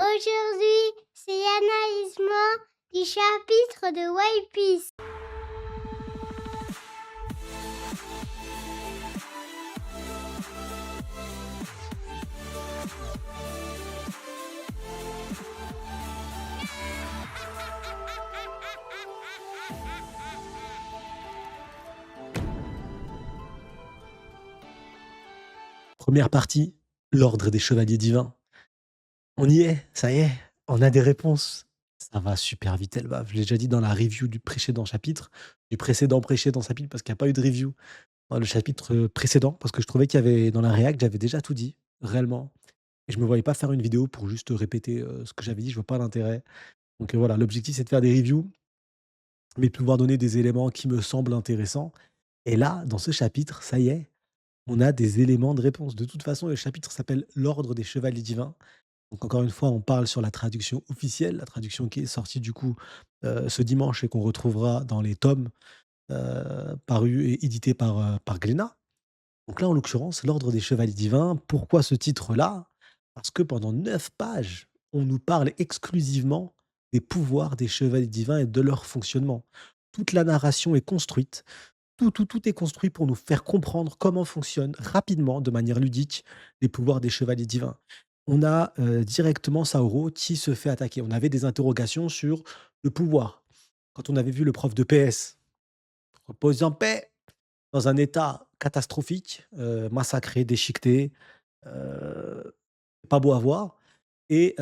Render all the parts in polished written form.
Aujourd'hui, c'est l'analysement du chapitre de One Piece. Première partie, l'ordre des chevaliers divins. On y est, ça y est, on a des réponses. Ça va super vite, elle va. Je l'ai déjà dit dans la review du précédent chapitre, du précédent chapitre, parce qu'il n'y a pas eu de review dans le chapitre précédent, parce que je trouvais qu'il y avait, dans la réact, j'avais déjà tout dit, réellement. Et je me voyais pas faire une vidéo pour juste répéter ce que j'avais dit, je vois pas l'intérêt. Donc voilà, l'objectif c'est de faire des reviews, mais de pouvoir donner des éléments qui me semblent intéressants. Et là, dans ce chapitre, ça y est, on a des éléments de réponse. De toute façon, le chapitre s'appelle L'ordre des chevaliers divins. Donc encore une fois, on parle sur la traduction officielle, la traduction qui est sortie du coup ce dimanche et qu'on retrouvera dans les tomes parus et édités par Glénat. Donc là, en l'occurrence, l'Ordre des Chevaliers Divins. Pourquoi ce titre-là? Parce que pendant 9 pages, on nous parle exclusivement des pouvoirs des Chevaliers Divins et de leur fonctionnement. Toute la narration est construite, tout est construit pour nous faire comprendre comment fonctionnent rapidement, de manière ludique, les pouvoirs des chevaliers divins. On a directement Saoro qui se fait attaquer. On avait des interrogations sur le pouvoir. Quand on avait vu le prof de PS reposer en paix dans un état catastrophique, massacré, déchiqueté, pas beau à voir. Et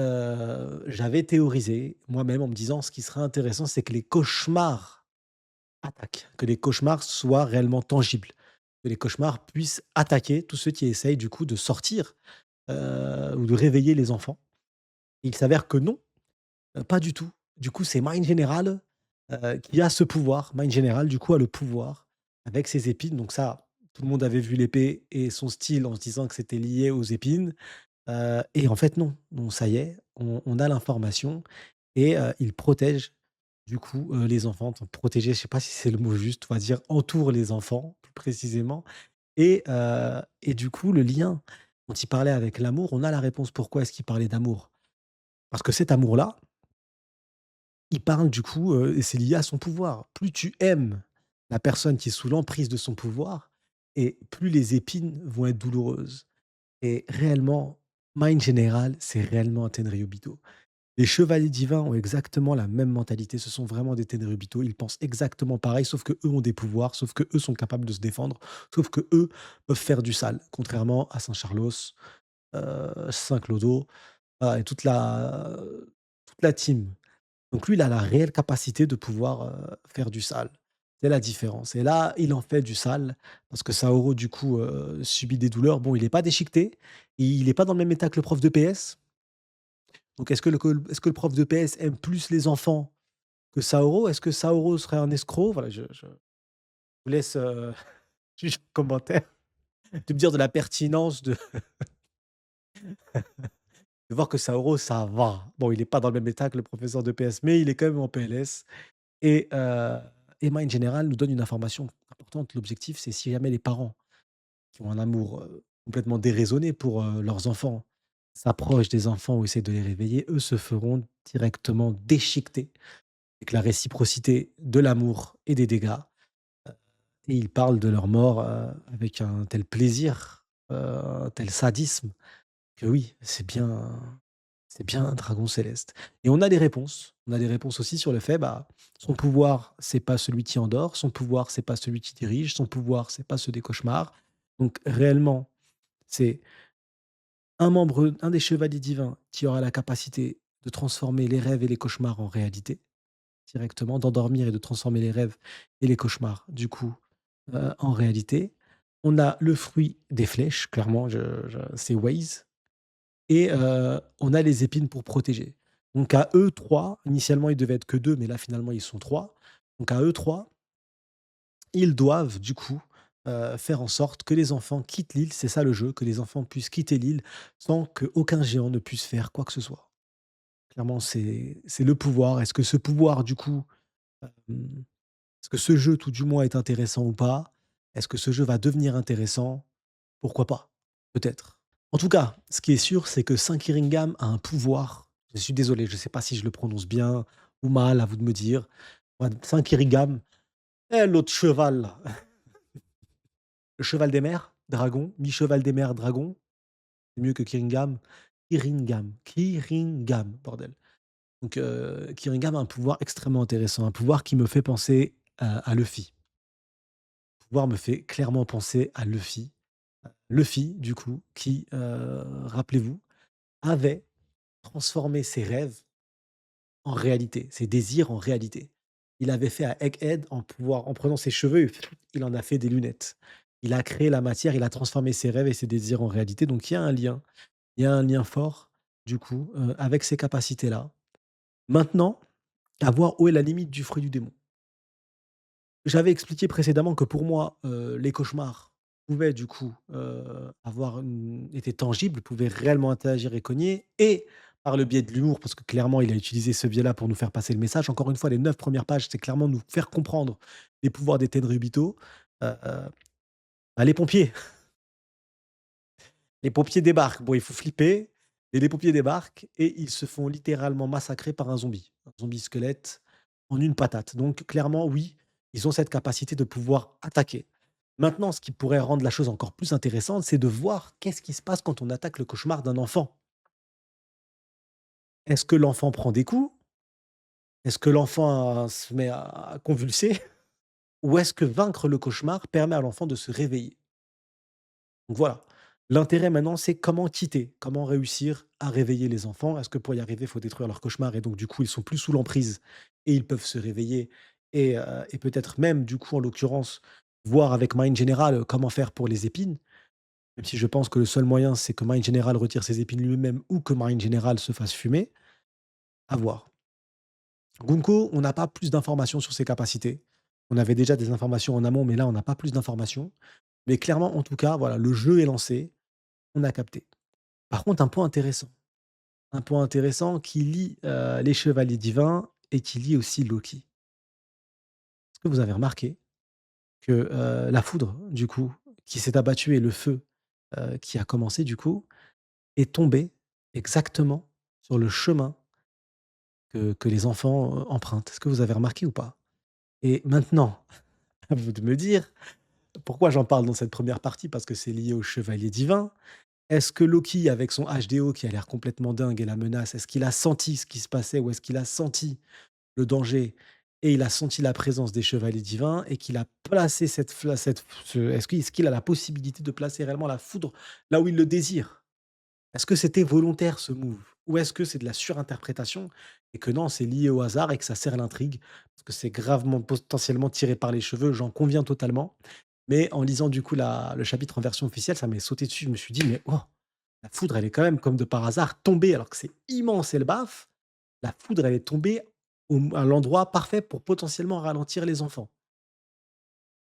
j'avais théorisé moi-même en me disant ce qui serait intéressant, c'est que les cauchemars attaquent, que les cauchemars soient réellement tangibles, que les cauchemars puissent attaquer tous ceux qui essayent du coup de sortir, ou de réveiller les enfants. Il s'avère que non, pas du tout. Du coup, c'est Mind General, qui a ce pouvoir. Mind General, du coup, a le pouvoir avec ses épines. Donc ça, tout le monde avait vu l'épée et son style en se disant que c'était lié aux épines, et en fait non. Donc ça y est, on a l'information et il protège du coup, les enfants. Enfin protéger, je sais pas si c'est le mot juste, on va dire entoure les enfants plus précisément et du coup le lien dont il parlait avec l'amour, on a la réponse. Pourquoi est-ce qu'il parlait d'amour? Parce que cet amour-là, il parle du coup, et c'est lié à son pouvoir. Plus tu aimes la personne qui est sous l'emprise de son pouvoir et plus les épines vont être douloureuses et réellement, Mind General, c'est réellement un Tenryubito. Les chevaliers divins ont exactement la même mentalité, ce sont vraiment des Tenryubito, ils pensent exactement pareil, sauf qu'eux ont des pouvoirs, sauf qu'eux sont capables de se défendre, sauf qu'eux peuvent faire du sale, contrairement à Saint Carlos, Saint Clodo, voilà et toute la team. Donc lui, il a la réelle capacité de pouvoir, faire du sale. C'est la différence et là, il en fait du sale parce que Saoro du coup, subit des douleurs. Bon, il est pas déchiqueté, il est pas dans le même état que le prof de PS. Donc est-ce que le prof de PS aime plus les enfants que Saoro? Est-ce que Saoro serait un escroc? Voilà, je vous laisse, juger en commentaire, de me dire de la pertinence de voir que Saoro, ça va. Bon, il est pas dans le même état que le professeur de PS, mais il est quand même en PLS. Et Emma, en général, nous donne une information importante. L'objectif, c'est si jamais les parents qui ont un amour, complètement déraisonné pour, leurs enfants, s'approchent des enfants ou essaient de les réveiller, eux se feront directement déchiqueter avec la réciprocité de l'amour et des dégâts, et ils parlent de leur mort, avec un tel plaisir, un tel sadisme que oui, c'est bien un dragon céleste et on a des réponses. On a des réponses aussi sur le fait, bah, son pouvoir, c'est pas celui qui endort, son pouvoir, c'est pas celui qui dirige, son pouvoir, c'est pas ceux des cauchemars. Donc réellement, c'est un des chevaliers divins qui aura la capacité de transformer les rêves et les cauchemars en réalité, directement, d'endormir et de transformer les rêves et les cauchemars, du coup, en réalité. On a le fruit des flèches, clairement, je c'est Waze. Et on a les épines pour protéger. Donc à eux 3, initialement ils devaient être que 2, mais là finalement ils sont 3. Donc à eux 3, ils doivent du coup, faire en sorte que les enfants quittent l'île, c'est ça le jeu, que les enfants puissent quitter l'île sans qu'aucun géant ne puisse faire quoi que ce soit. Clairement, c'est le pouvoir. Est-ce que ce pouvoir du coup, est-ce que ce jeu tout du moins est intéressant ou pas? Est-ce que ce jeu va devenir intéressant? Pourquoi pas? Peut-être. En tout cas, ce qui est sûr, c'est que Saint-Kingdom a un pouvoir Je suis désolé, je ne sais pas si je le prononce bien ou mal, à vous de me dire. Ouais, c'est un Kirigam. Eh, l'autre cheval là, le cheval des mers, dragon, mi-cheval des mers, dragon, c'est mieux que Kiringam. Kiringam, bordel. Donc Kiringam a un pouvoir extrêmement intéressant, un pouvoir qui me fait penser à Luffy. Le pouvoir me fait clairement penser à Luffy. Luffy, du coup, qui, rappelez-vous, avait transformé ses rêves en réalité, ses désirs en réalité. Il avait fait à Egghead en prenant ses cheveux, et il en a fait des lunettes. Il a créé la matière, il a transformé ses rêves et ses désirs en réalité, donc il y a un lien. Il y a un lien fort, du coup, avec ces capacités-là. Maintenant, à voir où est la limite du fruit du démon. J'avais expliqué précédemment que pour moi, les cauchemars pouvaient du coup, avoir une étaient tangibles, pouvaient réellement interagir et cogner et par le biais de l'humour, parce que clairement il a utilisé ce biais-là pour nous faire passer le message. Encore une fois, les 9 premières pages, c'est clairement nous faire comprendre les pouvoirs des Tenryubito. Bah, les pompiers, les pompiers débarquent. Bon, il faut flipper et les pompiers débarquent et ils se font littéralement massacrer par un zombie squelette en une patate. Donc clairement, oui, ils ont cette capacité de pouvoir attaquer. Maintenant, ce qui pourrait rendre la chose encore plus intéressante, c'est de voir qu'est-ce qui se passe quand on attaque le cauchemar d'un enfant. Est-ce que l'enfant prend des coups? Est-ce que l'enfant, se met à convulser? Ou est-ce que vaincre le cauchemar permet à l'enfant de se réveiller? Donc voilà. L'intérêt maintenant, c'est comment quitter, comment réussir à réveiller les enfants. Est-ce que pour y arriver, il faut détruire leur cauchemar et donc du coup, ils sont plus sous l'emprise et ils peuvent se réveiller et peut-être même, du coup, en l'occurrence, voir avec Mind General comment faire pour les épines. Même si je pense que le seul moyen, c'est que Mind General retire ses épines lui-même ou que Mind General se fasse fumer. À voir. Gunko, on n'a pas plus d'informations sur ses capacités. On avait déjà des informations en amont, mais là, on n'a pas plus d'informations. Mais clairement, en tout cas, voilà, le jeu est lancé, on a capté. Par contre, un point intéressant qui lie les chevaliers divins et qui lie aussi Loki. Est-ce que vous avez remarqué que la foudre, du coup, qui s'est abattue et le feu qui a commencé, du coup, est tombé exactement sur le chemin que les enfants empruntent? Est-ce que vous avez remarqué ou pas? Et maintenant, à vous de me dire pourquoi j'en parle dans cette première partie, parce que c'est lié aux chevaliers divins. Est-ce que Loki, avec son HDO qui a l'air complètement dingue et la menace, est-ce qu'il a senti ce qui se passait ou est-ce qu'il a senti le danger et il a senti la présence des chevaliers divins et qu'il a placé cette fla cette ce est-ce qu'il a la possibilité de placer réellement la foudre là où il le désire? Est-ce que c'était volontaire ce move? Ou est-ce que c'est de la surinterprétation et que non, c'est lié au hasard et que ça sert l'intrigue? Parce que c'est gravement potentiellement tiré par les cheveux, j'en conviens totalement. Mais en lisant du coup le chapitre en version officielle, ça m'est sauté dessus. Je me suis dit: «Mais oh, la foudre, elle est quand même comme de par hasard tombée alors que c'est immense Elbaf. La foudre, elle est tombée à l'endroit parfait pour potentiellement ralentir les enfants».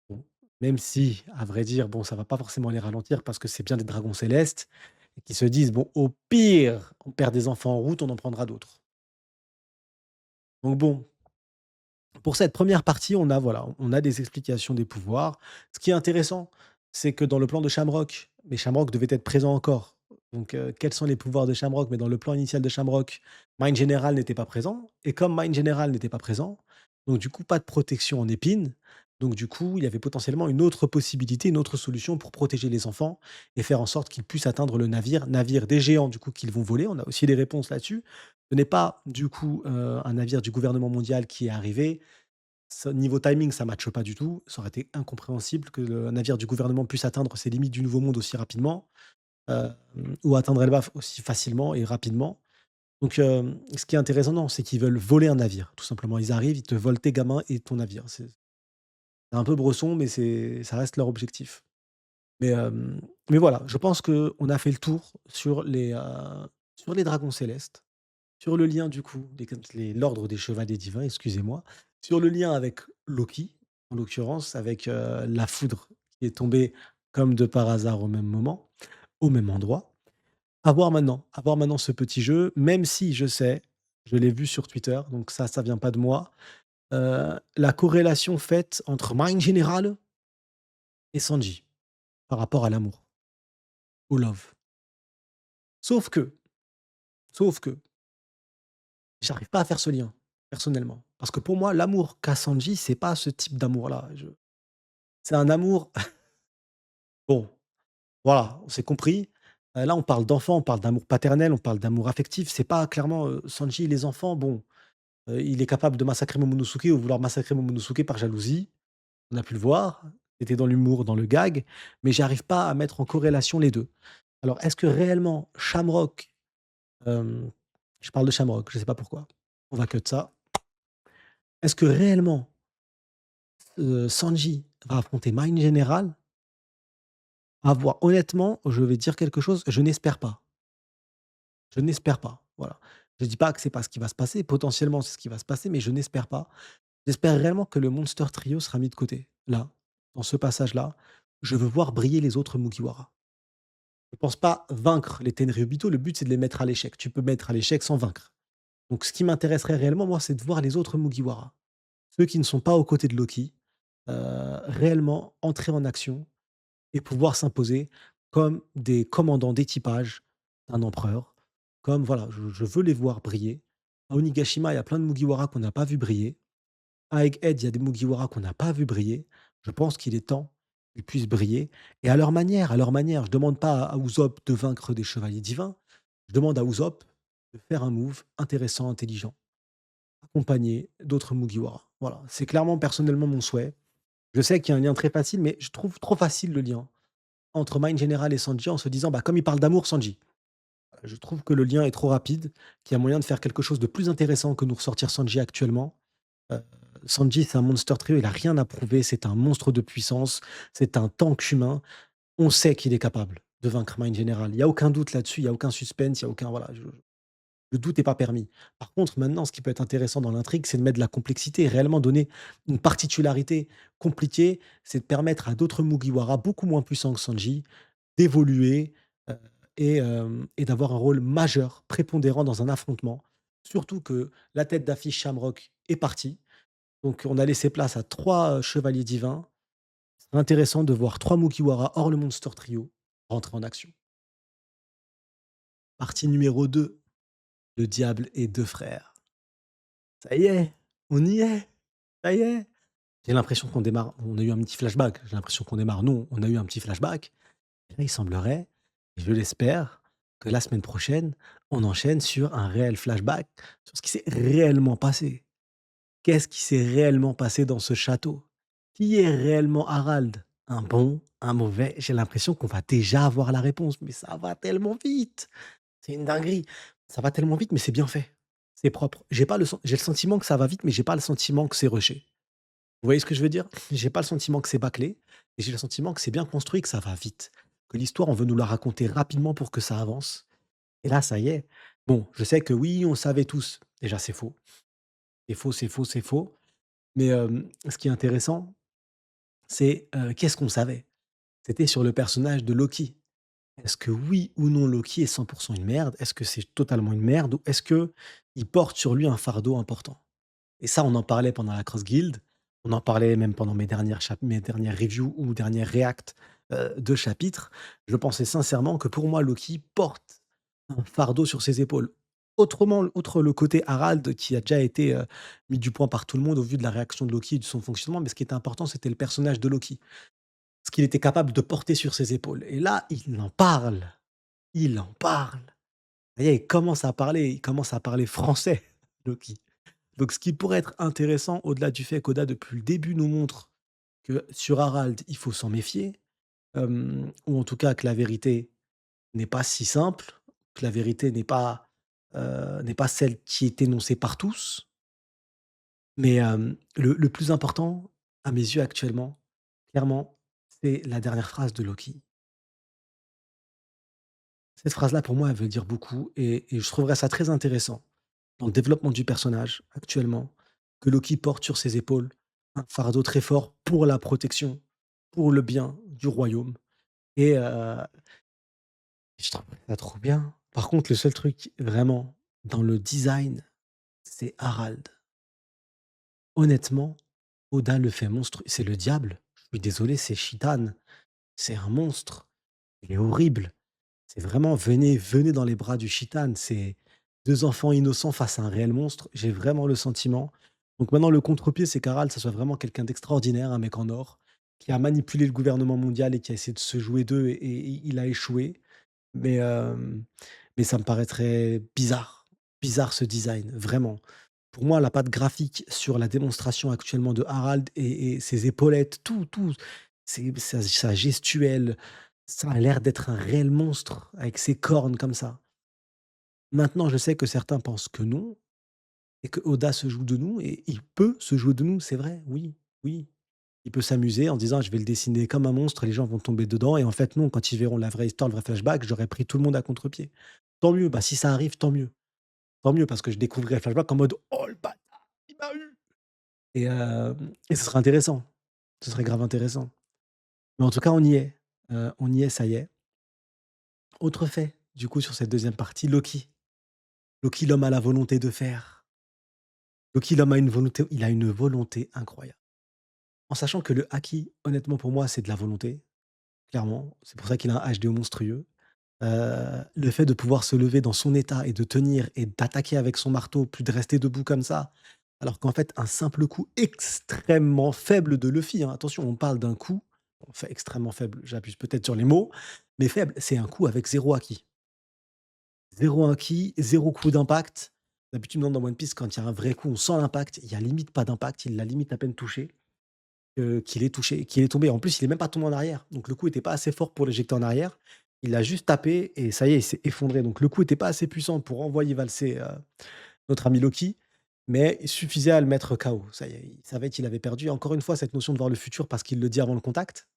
Bon, même si, à vrai dire, bon, ça va pas forcément les ralentir parce que c'est bien des dragons célestes et qui se disent: «Bon, au pire, on perd des enfants en route, on en prendra d'autres». Donc bon, pour cette première partie, on a voilà, on a des explications des pouvoirs. Ce qui est intéressant, c'est que dans le plan de Shamrock, mais Shamrock devait être présent encore. Donc, quels sont les pouvoirs de Shamrock? Mais dans le plan initial de Shamrock, Mind General n'était pas présent et comme Mind General n'était pas présent, donc du coup, pas de protection en épines. Donc du coup, il y avait potentiellement une autre possibilité, une autre solution pour protéger les enfants et faire en sorte qu'ils puissent atteindre le navire des géants du coup qu'ils vont voler. On a aussi des réponses là-dessus. Ce n'est pas du coup, un navire du gouvernement mondial qui est arrivé, ça niveau timing, ça matche pas du tout. Ça aurait été incompréhensible que le navire du gouvernement puisse atteindre ses limites du Nouveau Monde aussi rapidement, hem, ou atteindre Elbaf aussi facilement et rapidement. Donc, ce qui est intéressant, non, c'est qu'ils veulent voler un navire, tout simplement. Ils arrivent, ils te volent tes gamins et ton navire. C'est un peu bresson, mais ça reste leur objectif. Mais, mais voilà, je pense qu'on a fait le tour sur les dragons célestes. Sur le lien du coup, l'ordre des chevaliers divins, excusez-moi. Sur le lien avec Loki, en l'occurrence avec, la foudre qui est tombée comme de par hasard au même moment, au même endroit. À voir maintenant ce petit jeu, même si je sais, je l'ai vu sur Twitter, donc ça vient pas de moi, la corrélation faite entre Mind General et Sanji, par rapport à l'amour, au love. Sauf que, sauf que J'arrive pas à faire ce lien, personnellement. Parce que pour moi, l'amour qu'a Sanji, c'est pas ce type d'amour-là. C'est un amour bon, voilà, on s'est compris. Là, on parle d'enfants, on parle d'amour paternel, on parle d'amour affectif. C'est pas clairement, Sanji, les enfants, bon, il est capable de massacrer Momonosuke ou vouloir massacrer Momonosuke par jalousie. On a pu le voir, c'était dans l'humour, dans le gag, mais j'arrive pas à mettre en corrélation les 2. Alors, est-ce que réellement Shamrock, hem, je parle de Shamrock, je sais pas pourquoi, on va cut ça. Est-ce que réellement, Sanji va affronter Mind General? À voir. Honnêtement, je vais dire quelque chose, je n'espère pas. Je n'espère pas, voilà. Je dis pas que c'est pas ce qui va se passer, potentiellement c'est ce qui va se passer, mais je n'espère pas. J'espère réellement que le Monster Trio sera mis de côté. Là, dans ce passage-là, je veux voir briller les autres Mugiwara. Je pense pas vaincre les Tenryubito, le but c'est de les mettre à l'échec. Tu peux mettre à l'échec sans vaincre. Donc ce qui m'intéresserait réellement, moi, c'est de voir les autres Mugiwara. Ceux qui ne sont pas aux côtés de Loki, réellement entrer en action et pouvoir s'imposer comme des commandants d'équipage d'un empereur. Comme voilà, je veux les voir briller. À Onigashima, il y a plein de Mugiwara qu'on n'a pas vu briller. À Egghead, il y a des Mugiwara qu'on n'a pas vu briller. Je pense qu'il est temps qu'ils puissent briller et à leur manière, à leur manière. Je demande pas à Usopp de vaincre des chevaliers divins. Je demande à Usopp de faire un move intéressant, intelligent, accompagné d'autres Mugiwara. Voilà, c'est clairement personnellement mon souhait. Je sais qu'il y a un lien très facile, mais je trouve trop facile le lien entre Mind General et Sanji en se disant, bah, comme il parle d'amour, Sanji. Je trouve que le lien est trop rapide, qu'il y a moyen de faire quelque chose de plus intéressant que nous ressortir Sanji actuellement. Heu, Sanji, c'est un monster trio, il a rien à prouver, c'est un monstre de puissance, c'est un tank humain. On sait qu'il est capable de vaincre Mind General. Il y a aucun doute là-dessus, il y a aucun suspense, il y a aucun voilà, je le doute est pas permis. Par contre, maintenant, ce qui peut être intéressant dans l'intrigue, c'est de mettre de la complexité, réellement donner une particularité compliquée, c'est de permettre à d'autres Mugiwara beaucoup moins puissants que Sanji d'évoluer, heu et d'avoir un rôle majeur, prépondérant dans un affrontement. Surtout que la tête d'affiche Shamrock est partie, donc on a laissé place à 3 chevaliers divins. C'est intéressant de voir 3 Mugiwara hors le Monster Trio rentrer en action. Partie numéro 2, le diable et 2 frères. Ça y est, on y est, ça y est. J'ai l'impression qu'on démarre on a eu un petit flashback, j'ai l'impression qu'on démarre non, on a eu un petit flashback. Et là, il semblerait, et je l'espère, que la semaine prochaine, on enchaîne sur un réel flashback, sur ce qui s'est réellement passé. Qu'est-ce qui s'est réellement passé dans ce château? Qui est réellement Harald? Un bon, un mauvais? J'ai l'impression qu'on va déjà avoir la réponse, mais ça va tellement vite! C'est une dinguerie. Ça va tellement vite, mais c'est bien fait. C'est propre. J'ai le sentiment que ça va vite, mais j'ai pas le sentiment que c'est rushé. Vous voyez ce que je veux dire? J'ai pas le sentiment que c'est bâclé et j'ai le sentiment que c'est bien construit, que ça va vite, que l'histoire, on veut nous la raconter rapidement pour que ça avance et là, ça y est. Bon, je sais que oui, on savait tous. Déjà, c'est faux. C'est faux, c'est faux, c'est faux. Mais, ce qui est intéressant, c'est, qu'est-ce qu'on savait? C'était sur le personnage de Loki. Est-ce que oui ou non Loki est 100 une merde? Est-ce que c'est totalement une merde ou est-ce que il porte sur lui un fardeau important? Et ça, on en parlait pendant la Cross Guild, on en parlait même pendant mes dernières reviews ou dernières reacts, de chapitres. Je pensais sincèrement que pour moi, Loki porte un fardeau sur ses épaules. Autrement, outre le côté Harald qui a déjà été, mis du point par tout le monde au vu de la réaction de Loki et de son fonctionnement, mais ce qui était important, c'était le personnage de Loki. Ce qu'il était capable de porter sur ses épaules et là, il en parle, il en parle. Ça y est, il commence à parler français, Loki. Donc ce qui pourrait être intéressant, au-delà du fait qu'Oda, depuis le début, nous montre que sur Harald, il faut s'en méfier, ou en tout cas que la vérité n'est pas si simple, que la vérité n'est pas celle qui est énoncée par tous. Mais, le plus important, à mes yeux actuellement, clairement, c'est la dernière phrase de Loki. Cette phrase-là, pour moi, elle veut dire beaucoup et je trouverais ça très intéressant dans le développement du personnage actuellement, que Loki porte sur ses épaules un fardeau très fort pour la protection, pour le bien du royaume et je trouve ça trop bien. Par contre, le seul truc vraiment dans le design, c'est Harald. Honnêtement, Oda le fait monstrueux. C'est le diable. Je suis désolé, c'est Chitan. C'est un monstre. Il est horrible. C'est vraiment venez dans les bras du Chitan. C'est 2 enfants innocents face à un réel monstre, j'ai vraiment le sentiment. Donc maintenant le contre-pied, c'est qu'Harald, ça soit vraiment quelqu'un d'extraordinaire, un mec en or, qui a manipulé le gouvernement mondial et qui a essayé de se jouer d'eux et il a échoué. Mais, mais ça me paraîtrait bizarre, bizarre ce design, vraiment. Pour moi, la patte graphique sur la démonstration actuellement de Harald et ses épaulettes, tout, c'est sa gestuelle, ça a l'air d'être un réel monstre avec ses cornes comme ça. Maintenant, je sais que certains pensent que non et que Oda se joue de nous et il peut se jouer de nous, c'est vrai, oui, oui. Il peut s'amuser en disant: «Je vais le dessiner comme un monstre, les gens vont tomber dedans» et en fait non, quand ils verront la vraie histoire, le vrai flashback, j'aurais pris tout le monde à contre-pied. Tant mieux, bah, si ça arrive, tant mieux. Tant mieux parce que je découvrirai le flashback en mode: «Oh le bâtard, il m'a eu!» Et ce serait intéressant. Ce serait grave intéressant. Mais en tout cas, on y est, ça y est. Autre fait, du coup, sur cette deuxième partie, Loki. Loki, l'homme a la volonté de faire. Loki, l'homme a une volonté il a une volonté incroyable. En sachant que le haki, honnêtement, pour moi, c'est de la volonté, clairement. C'est pour ça qu'il a un HDO monstrueux. Le fait de pouvoir se lever dans son état et de tenir et d'attaquer avec son marteau, plus de rester debout comme ça, alors qu'en fait, un simple coup extrêmement faible de Luffy, hein, attention, on parle d'un coup, bon, fait extrêmement faible, j'abuse peut-être sur les mots, mais faible, c'est un coup avec 0 haki. 0 haki, 0 coup d'impact. D'habitude, non, dans One Piece, quand il y a un vrai coup, on sent l'impact, il y a limite pas d'impact, il l'a limite à peine touché, qu'il est touché, qu'il est tombé. En plus, il est même pas tombé en arrière, donc le coup était pas assez fort pour l'éjecter en arrière. Il a juste tapé et ça y est, il s'est effondré, donc le coup était pas assez puissant pour envoyer valser, notre ami Loki, mais il suffisait à le mettre KO. Ça y est, il savait qu'il avait perdu. Encore une fois, cette notion de voir le futur parce qu'il le dit avant le contact.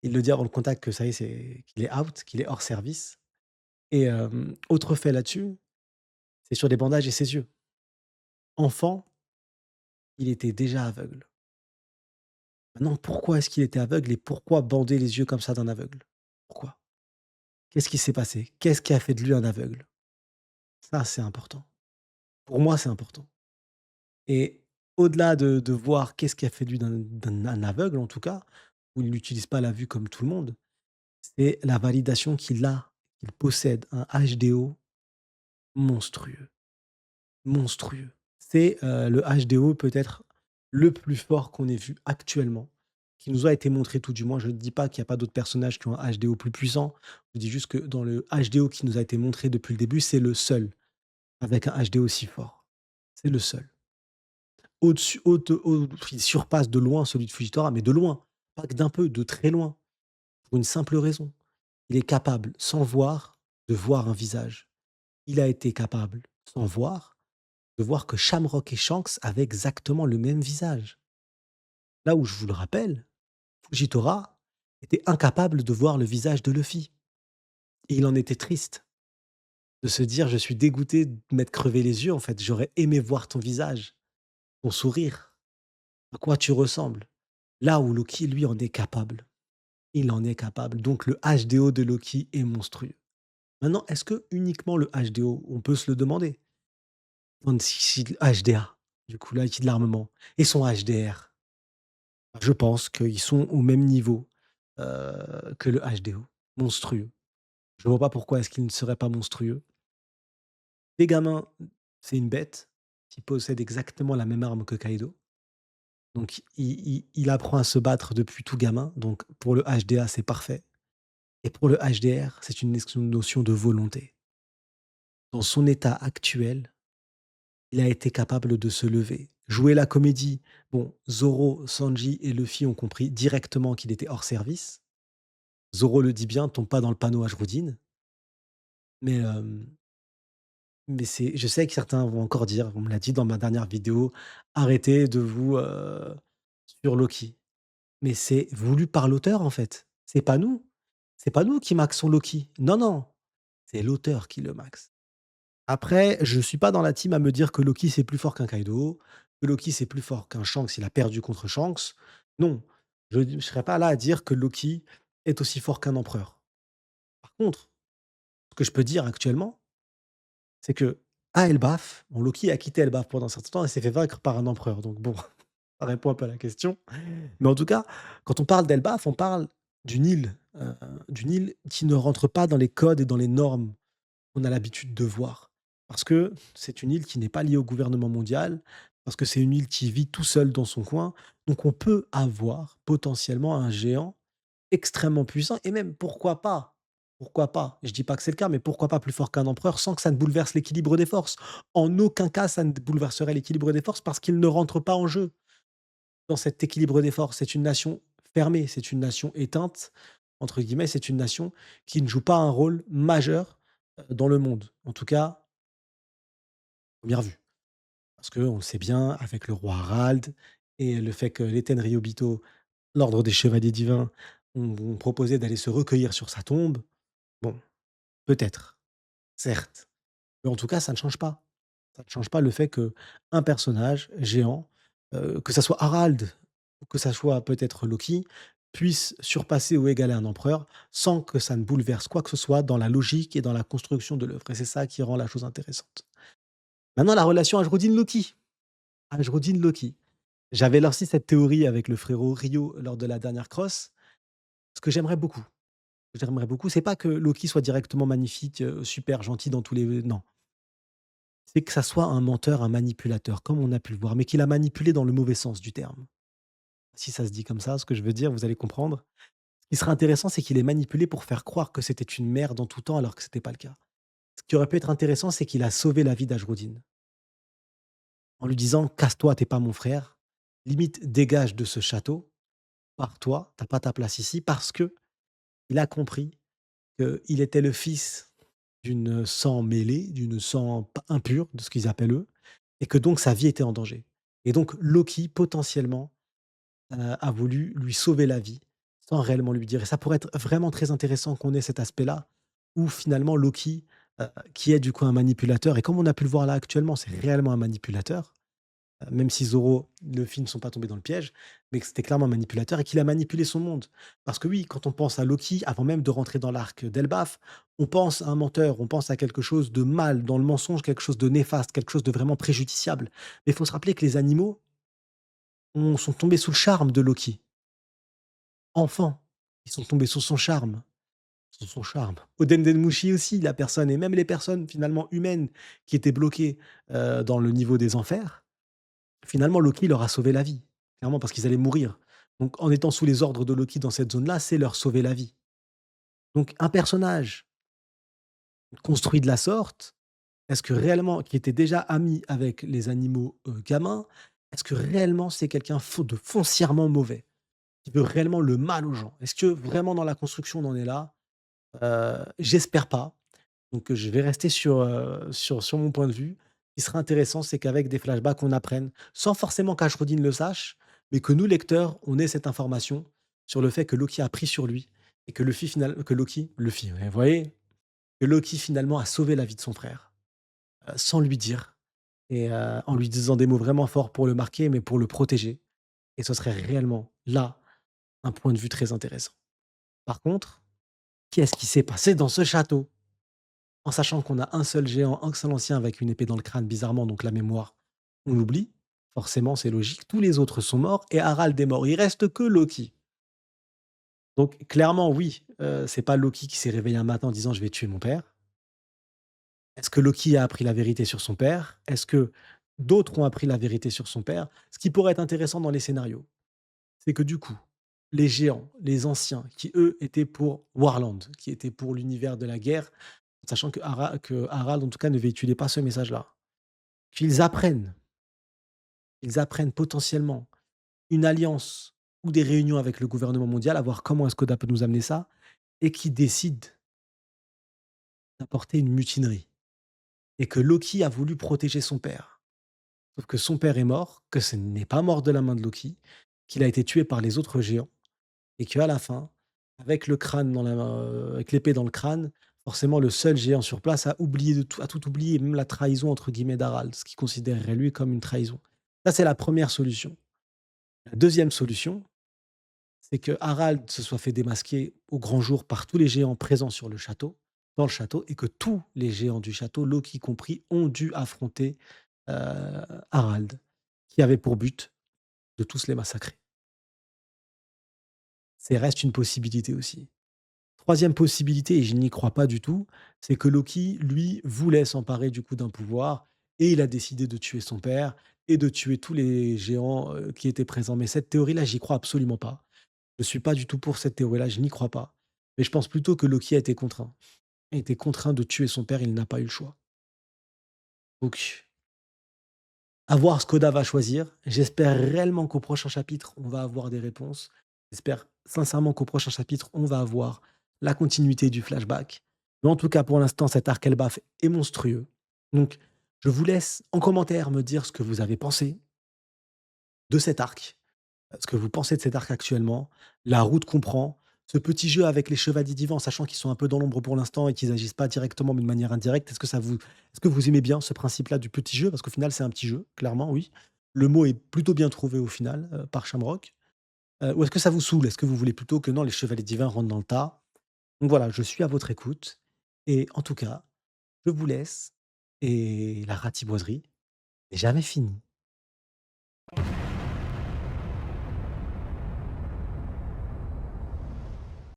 Il le dit avant le contact que ça y est, c'est qu'il est out, qu'il est hors service et autre fait là-dessus, c'est sur les bandages et ses yeux. Enfant, il était déjà aveugle. Maintenant, pourquoi est-ce qu'il était aveugle et pourquoi bander les yeux comme ça d'un aveugle? Pourquoi? Qu'est-ce qui s'est passé? Qu'est-ce qui a fait de lui un aveugle? Ça, c'est important. Pour moi, c'est important et au-delà de voir qu'est-ce qui a fait de lui d'un aveugle, en tout cas, où il n'utilise pas la vue comme tout le monde, c'est la validation qu'il possède un HDO monstrueux, monstrueux. C'est, le HDO peut-être le plus fort qu'on ait vu actuellement, qui nous a été montré tout du moins. Je ne dis pas qu'il n'y a pas d'autres personnages qui ont un HDO plus puissant. Je dis juste que dans le HDO qui nous a été montré depuis le début, c'est le seul avec un HD aussi fort. C'est le seul. Au-dessus, il surpasse de loin celui de Fujitora, mais de loin, pas que d'un peu, de très loin, pour une simple raison. Il est capable, sans voir, de voir un visage. Il a été capable, sans voir, de voir que Shamrock et Shanks avaient exactement le même visage. Là où je vous le rappelle, Fujitora était incapable de voir le visage de Luffy. Et il en était triste de se dire: «Je suis dégoûté de m'être crevé les yeux, en fait. J'aurais aimé voir ton visage, ton sourire, à quoi tu ressembles». Là où Loki, lui, en est capable. Il en est capable. Donc le HDO de Loki est monstrueux. Maintenant, est-ce que uniquement le HDO? On peut se le demander. Si le HDA, du coup, là, de l'armement et son HDR, je pense qu'ils sont au même niveau, que le HDO. Monstrueux. Je vois pas pourquoi est-ce qu'il ne serait pas monstrueux. Les gamins, c'est une bête qui possède exactement la même arme que Kaido. Donc il apprend à se battre depuis tout gamin, donc pour le HDA, c'est parfait et pour le HDR, c'est une notion de volonté. Dans son état actuel, il a été capable de se lever, jouer la comédie. Bon, Zoro, Sanji et Luffy ont compris directement qu'il était hors service. Zoro le dit bien: «Tombe pas dans le panneau Ajroudine». Mais, mais c'est je sais que certains vont encore dire, on me l'a dit dans ma dernière vidéo: «Arrêtez de vous, sur Loki». Mais c'est voulu par l'auteur, en fait. C'est pas nous. C'est pas nous qui maxons Loki. Non, non, c'est l'auteur qui le max. Après, je suis pas dans la team à me dire que Loki, c'est plus fort qu'un Kaido, que Loki, c'est plus fort qu'un Shanks, il a perdu contre Shanks. Non, je ne serais pas là à dire que Loki est aussi fort qu'un empereur. Par contre, ce que je peux dire actuellement, c'est que à Elbaf, bon, Loki a quitté Elbaf pendant un certain temps et s'est fait vaincre par un empereur. Donc bon, ça répond un peu à la question. Mais en tout cas, quand on parle d'Elbaf, on parle d'une île qui ne rentre pas dans les codes et dans les normes qu'on a l'habitude de voir. Parce que c'est une île qui n'est pas liée au gouvernement mondial, parce que c'est une île qui vit tout seul dans son coin. Donc on peut avoir potentiellement un géant extrêmement puissant et même pourquoi pas? Pourquoi pas? Je dis pas que c'est le cas, mais pourquoi pas plus fort qu'un empereur sans que ça ne bouleverse l'équilibre des forces? En aucun cas, ça ne bouleverserait l'équilibre des forces parce qu'il ne rentre pas en jeu dans cet équilibre des forces. C'est une nation fermée, c'est une nation «éteinte», entre guillemets, c'est une nation qui ne joue pas un rôle majeur, dans le monde. En tout cas, première vue. Parce qu'on le sait bien, avec le roi Harald et le fait que l'Étène Riobito, l'ordre des chevaliers divins, ont proposé d'aller se recueillir sur sa tombe. Bon, peut-être, certes, mais en tout cas, ça ne change pas. Ça ne change pas le fait que un personnage géant, que ça soit Harald ou que ça soit peut-être Loki, puisse surpasser ou égaler un empereur sans que ça ne bouleverse quoi que ce soit dans la logique et dans la construction de l'œuvre et c'est ça qui rend la chose intéressante. Maintenant la relation Ajrodin-Loki. Ajrodin-Loki. J'avais lancé cette théorie avec le frérot Rio lors de la dernière cross. Ce que j'aimerais beaucoup, c'est pas que Loki soit directement magnifique, super gentil dans tous les non. C'est que ça soit un menteur, un manipulateur, comme on a pu le voir, mais qu'il a manipulé dans le mauvais sens du terme. Si ça se dit comme ça, ce que je veux dire, vous allez comprendre. Ce qui serait intéressant, c'est qu'il ait manipulé pour faire croire que c'était une merde en tout temps, alors que c'était pas le cas. Ce qui aurait pu être intéressant, c'est qu'il a sauvé la vie d'Ajrodin en lui disant: «Casse-toi, t'es pas mon frère. Limite, dégage de ce château, pars-toi, t'as pas ta place ici», parce que il a compris qu'il était le fils d'une sang mêlée, d'une sang p impure, de ce qu'ils appellent eux, et que donc sa vie était en danger. Et donc Loki, potentiellement, a voulu lui sauver la vie, sans réellement lui dire. Et ça pourrait être vraiment très intéressant qu'on ait cet aspect-là, où finalement Loki, qui est du coup un manipulateur, et comme on a pu le voir là actuellement, c'est réellement un manipulateur, même si Zoro, Luffy ne sont pas tombés dans le piège, mais que c'était clairement un manipulateur et qu'il a manipulé son monde. Parce que oui, quand on pense à Loki, avant même de rentrer dans l'arc d'Elbaf, on pense à un menteur, on pense à quelque chose de mal, dans le mensonge, quelque chose de néfaste, quelque chose de vraiment préjudiciable. Mais il faut se rappeler que les animaux sont tombés sous le charme de Loki. Enfants, ils sont tombés sous son charme. Sous son charme. Oden Denmushi aussi, la personne, et même les personnes finalement humaines qui étaient bloquées dans le niveau des enfers. Finalement, Loki leur a sauvé la vie, clairement parce qu'ils allaient mourir. Donc en étant sous les ordres de Loki dans cette zone-là, c'est leur sauver la vie. Donc un personnage construit de la sorte, est-ce que réellement qui était déjà ami avec les animaux, gamins, est-ce que réellement c'est quelqu'un de foncièrement mauvais? Qui veut réellement le mal aux gens? Est-ce que vraiment dans la construction on en est là? J'espère pas. Donc, je vais rester sur mon point de vue. Ce qui serait intéressant, c'est qu'avec des flashbacks, on apprenne, sans forcément qu'Ashrodin le sache, mais que nous, lecteurs, on ait cette information sur le fait que Loki a pris sur lui et que Luffy, ouais, vous voyez? Que Loki finalement a sauvé la vie de son frère, sans lui dire et en lui disant des mots vraiment forts pour le marquer, mais pour le protéger, et ce serait réellement, là, un point de vue très intéressant. Par contre, qu'est-ce qui s'est passé dans ce château? En sachant qu'on a un seul géant, un seul ancien avec une épée dans le crâne bizarrement, donc la mémoire, on l'oublie. Forcément, c'est logique. Tous les autres sont morts et Harald est mort. Il reste que Loki. Donc clairement, oui, c'est pas Loki qui s'est réveillé un matin en disant: «Je vais tuer mon père». Est-ce que Loki a appris la vérité sur son père? Est-ce que d'autres ont appris la vérité sur son père? Ce qui pourrait être intéressant dans les scénarios, c'est que du coup, les géants, les anciens qui eux étaient pour Warland, qui étaient pour l'univers de la guerre, sachant que Harald en tout cas ne véhiculait pas ce message-là. Qu'ils apprennent, ils apprennent potentiellement une alliance ou des réunions avec le gouvernement mondial, à voir comment est-ce qu'Oda peut nous amener ça, et qui décident d'apporter une mutinerie. Et que Loki a voulu protéger son père. Sauf que son père est mort, que ce n'est pas mort de la main de Loki, qu'il a été tué par les autres géants, et qu'à la fin, avec le crâne dans la avec l'épée dans le crâne, forcément le seul géant sur place a oublié a tout oublié, même la «trahison» entre guillemets d'Harald, ce qu'il considérerait lui comme une trahison. Ça, c'est la première solution. La deuxième solution, c'est que Harald se soit fait démasquer au grand jour par tous les géants présents sur le château dans le château, et que tous les géants du château, Loki compris, ont dû affronter, heu, Harald, qui avait pour but de tous les massacrer. C'est reste une possibilité aussi. 3e possibilité et je n'y crois pas du tout, c'est que Loki, lui, voulait s'emparer du coup d'un pouvoir et il a décidé de tuer son père et de tuer tous les géants, qui étaient présents. Mais cette théorie-là, j'y crois absolument pas. Je suis pas du tout pour cette théorie-là, je n'y crois pas. Mais je pense plutôt que Loki a été contraint. A été contraint de tuer son père, il n'a pas eu le choix. Donc, à voir ce qu'Oda va choisir. J'espère réellement qu'au prochain chapitre, on va avoir des réponses. J'espère sincèrement qu'au prochain chapitre, on va avoir la continuité du flashback. Mais en tout cas, pour l'instant, cet arc Elbaf est monstrueux. Donc, je vous laisse en commentaire me dire ce que vous avez pensé de cet arc. Ce que vous pensez de cet arc actuellement, la route qu'on prend, ce petit jeu avec les chevaliers divins, en sachant qu'ils sont un peu dans l'ombre pour l'instant et qu'ils agissent pas directement, mais de manière indirecte. Est-ce que vous aimez bien ce principe-là du petit jeu? Parce qu'au final, c'est un petit jeu, clairement, oui. Le mot est plutôt bien trouvé au final, par Shamrock. Ou est-ce que ça vous saoule? Est-ce que vous voulez plutôt que non, les chevaliers divins rentrent dans le tas? Donc voilà, je suis à votre écoute et en tout cas, je vous laisse et la ratiboiserie n'est jamais finie.